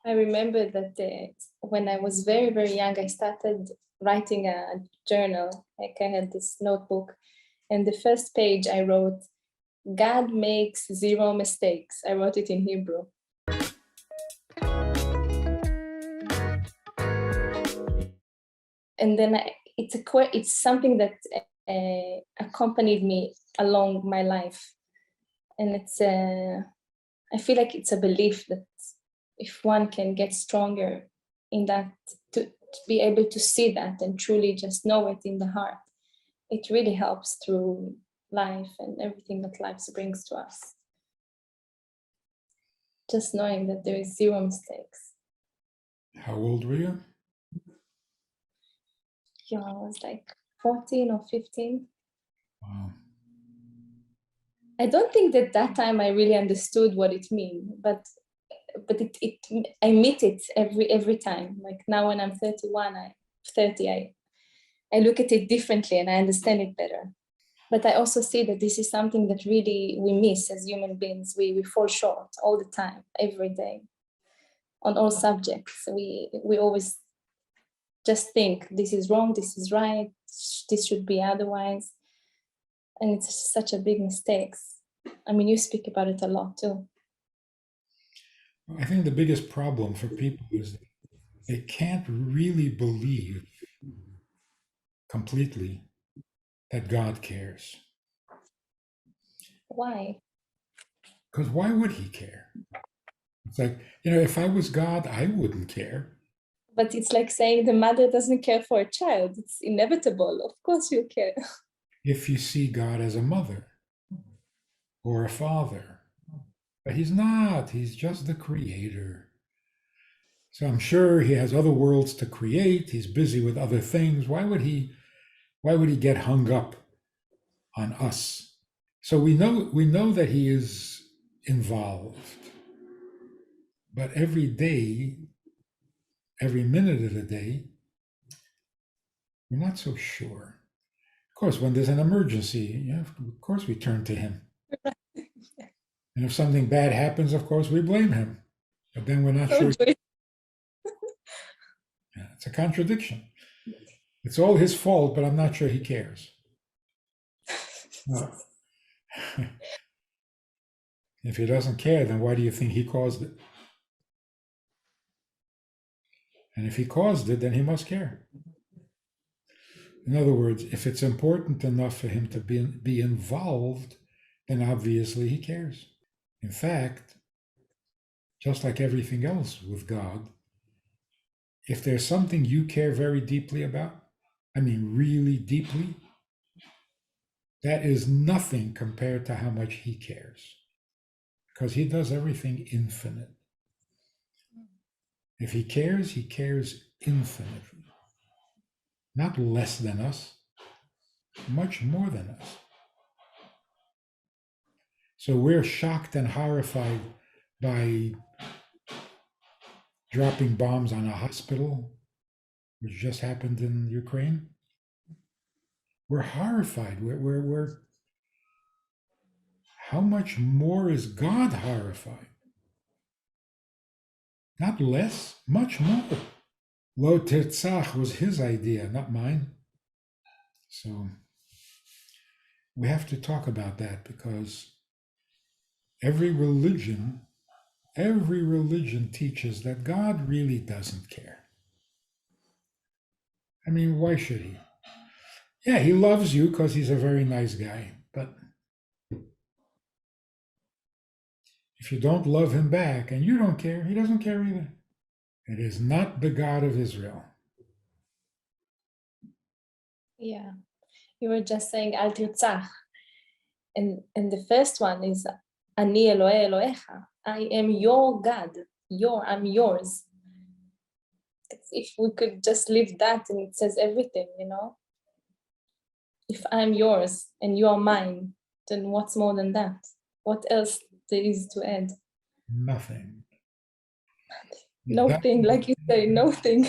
I remember that when I was very, very young, I started writing a journal. Like I had this notebook, and the first page I wrote, "God makes zero mistakes." I wrote it in Hebrew. And then it's something that accompanied me along my life. And I feel like it's a belief that if one can get stronger in that, to be able to see that and truly just know it in the heart, it really helps through life and everything that life brings to us. Just knowing that there is zero mistakes. How old were you? Yeah, I was like 14 or 15. Wow. I don't think that time I really understood what it means, but I meet it every time. Like now when I'm 30, I look at it differently and I understand it better. But I also see that this is something that really we miss as human beings. We fall short all the time, every day, on all subjects. We always just think this is wrong, this is right, this should be otherwise. And it's such a big mistake. I mean, you speak about it a lot too. I think the biggest problem for people is they can't really believe completely that God cares. Why? Because why would he care? It's like, if I was God, I wouldn't care. But it's like saying the mother doesn't care for a child. It's inevitable. Of course you care. If you see God as a mother or a father, but he's not, he's just the creator. So I'm sure he has other worlds to create. He's busy with other things. Why would he get hung up on us? So we know that he is involved. But every day, every minute of the day, we're not so sure. Of course, when there's an emergency, of course we turn to him. And if something bad happens, of course we blame him. But then we're not sure. Yeah, it's a contradiction. It's all his fault, but I'm not sure he cares. No. If he doesn't care, then why do you think he caused it? And if he caused it, then he must care. In other words, if it's important enough for him to be involved, then obviously he cares. In fact, just like everything else with God, if there's something you care very deeply about, I mean really deeply, that is nothing compared to how much he cares. Because he does everything infinite. If he cares infinitely. Not less than us, much more than us. So we're shocked and horrified by dropping bombs on a hospital, which just happened in Ukraine. We're horrified. We're how much more is God horrified? Not less, much more. Lo Tirtzach was his idea, not mine. So we have to talk about that because every religion teaches that God really doesn't care. I mean, why should he? Yeah, he loves you because he's a very nice guy, but if you don't love him back and you don't care, he doesn't care either. It is not the God of Israel. Yeah, you were just saying Al Tirtzach, and the first one is Ani Elohe Elohecha. I am your God. I'm yours. If we could just leave that, and it says everything, If I'm yours and you are mine, then what's more than that? What else there is to add? Nothing. Nothing, like you say, nothing.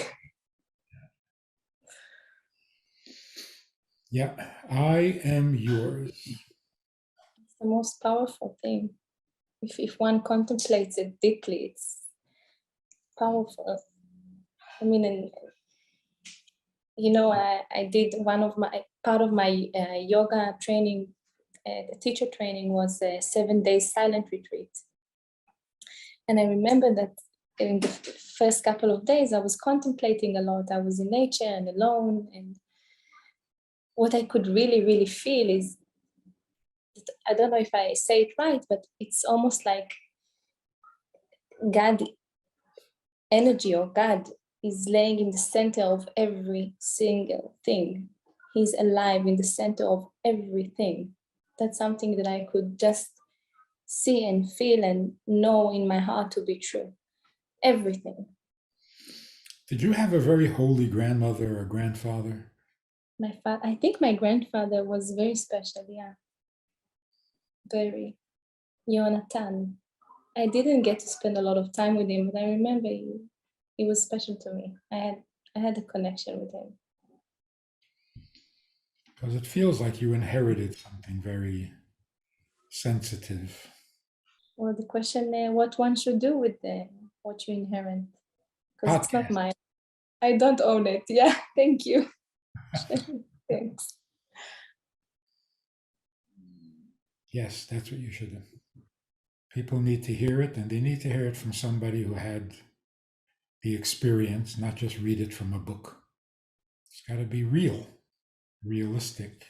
Yeah, I am yours. It's the most powerful thing. If one contemplates it deeply, powerful. I mean, and, you know, I did part of my yoga training, teacher training was a 7 day silent retreat. And I remember that in the first couple of days, I was contemplating a lot. I was in nature and alone. And what I could really, really feel is, I don't know if I say it right, but it's almost like God energy or God is laying in the center of every single thing. He's alive in the center of everything. That's something that I could just see and feel and know in my heart to be true. Everything. Did you have a very holy grandmother or grandfather? I think my grandfather was very special, yeah. Very. Jonathan. I didn't get to spend a lot of time with him, but I remember he was special to me. I had a connection with him. Because it feels like you inherited something very sensitive. Well, the question, what one should do with what you inherit, because it's not Podcast. mine. I don't own it. Yeah, thank you. Thanks. Yes, that's what you should do. People need to hear it, and they need to hear it from somebody who had the experience, not just read it from a book. It's got to be real, realistic.